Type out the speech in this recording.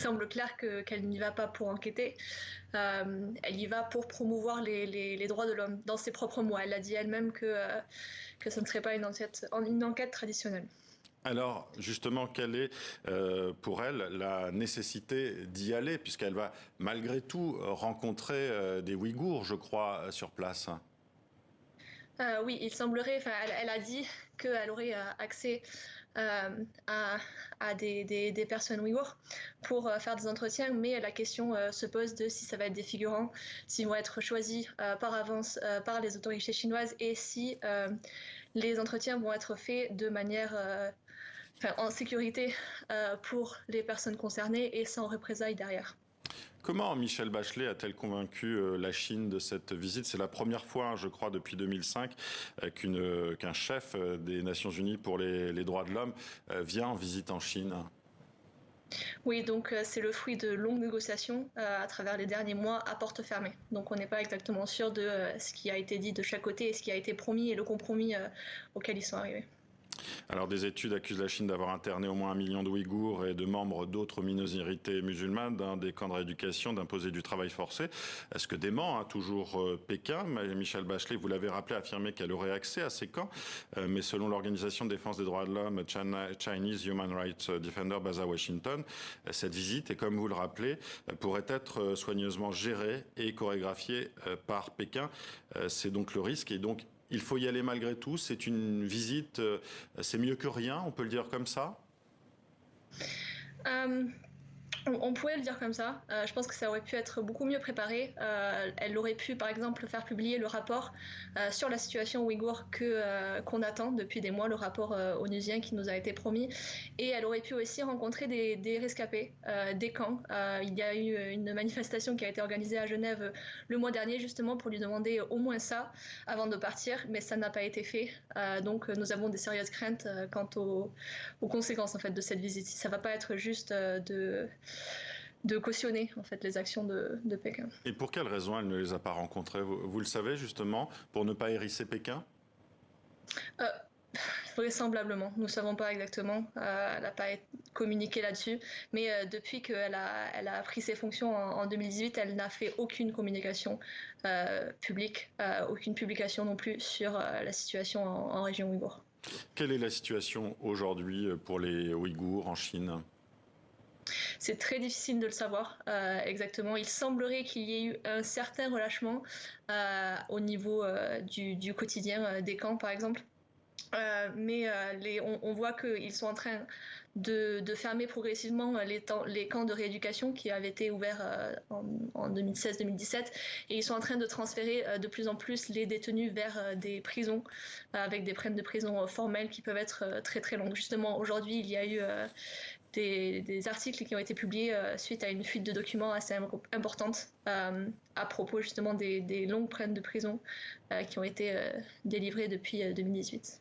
semble clair qu'elle n'y va pas pour enquêter. Elle y va pour promouvoir les droits de l'homme, dans ses propres mots. Elle a dit elle-même que ce ne serait pas une enquête traditionnelle. Alors, justement, quelle est pour elle la nécessité d'y aller, puisqu'elle va malgré tout rencontrer des Ouïghours, je crois, sur place? Oui, il semblerait, enfin, elle a dit qu'elle aurait accès à des personnes ouïghours pour faire des entretiens, mais la question se pose de si ça va être des figurants, s'ils vont être choisis par avance par les autorités chinoises et si les entretiens vont être faits de manière en sécurité pour les personnes concernées et sans représailles derrière. Comment Michelle Bachelet a-t-elle convaincu la Chine de cette visite? C'est la première fois, je crois, depuis 2005, qu'un chef des Nations Unies pour les droits de l'homme vient en visite en Chine. Oui, donc c'est le fruit de longues négociations à travers les derniers mois à porte fermée. Donc on n'est pas exactement sûr de ce qui a été dit de chaque côté et ce qui a été promis et le compromis auquel ils sont arrivés. Alors, des études accusent la Chine d'avoir interné au moins 1 million de Ouïghours et de membres d'autres minorités musulmanes dans des camps de rééducation, d'imposer du travail forcé. Ce que dément toujours Pékin. Michelle Bachelet, vous l'avez rappelé, a affirmé qu'elle aurait accès à ces camps. Mais selon l'Organisation de défense des droits de l'homme Chinese Human Rights Defender basée à Washington, cette visite, et comme vous le rappelez, pourrait être soigneusement gérée et chorégraphiée par Pékin. C'est donc le risque. Et donc, il faut y aller malgré tout. C'est une visite, c'est mieux que rien, on peut le dire comme ça? On pourrait le dire comme ça. Je pense que ça aurait pu être beaucoup mieux préparé. Elle aurait pu, par exemple, faire publier le rapport sur la situation ouïghour qu'on attend depuis des mois, le rapport onusien qui nous a été promis. Et elle aurait pu aussi rencontrer des rescapés, des camps. Il y a eu une manifestation qui a été organisée à Genève le mois dernier, justement, pour lui demander au moins ça avant de partir, mais ça n'a pas été fait. Donc, nous avons des sérieuses craintes quant aux conséquences en fait, de cette visite. Ça ne va pas être juste de cautionner en fait les actions de Pékin. Et pour quelle raison elle ne les a pas rencontrés? Vous le savez justement, pour ne pas hérisser Pékin? euh, Vraisemblablement, nous ne savons pas exactement, elle n'a pas communiqué là-dessus, mais depuis qu'elle a pris ses fonctions en 2018, elle n'a fait aucune communication publique, aucune publication non plus sur la situation en région ouïghour. Quelle est la situation aujourd'hui pour les Ouïghours en Chine? C'est très difficile de le savoir exactement. Il semblerait qu'il y ait eu un certain relâchement au niveau du quotidien des camps, par exemple. Mais on voit qu'ils sont en train de fermer progressivement les camps de rééducation qui avaient été ouverts en 2016-2017 et ils sont en train de transférer de plus en plus les détenus vers des prisons avec des peines de prison formelles qui peuvent être très très longues. Justement, aujourd'hui, il y a eu des articles qui ont été publiés suite à une fuite de documents assez importante à propos justement des longues peines de prison qui ont été délivrées depuis 2018.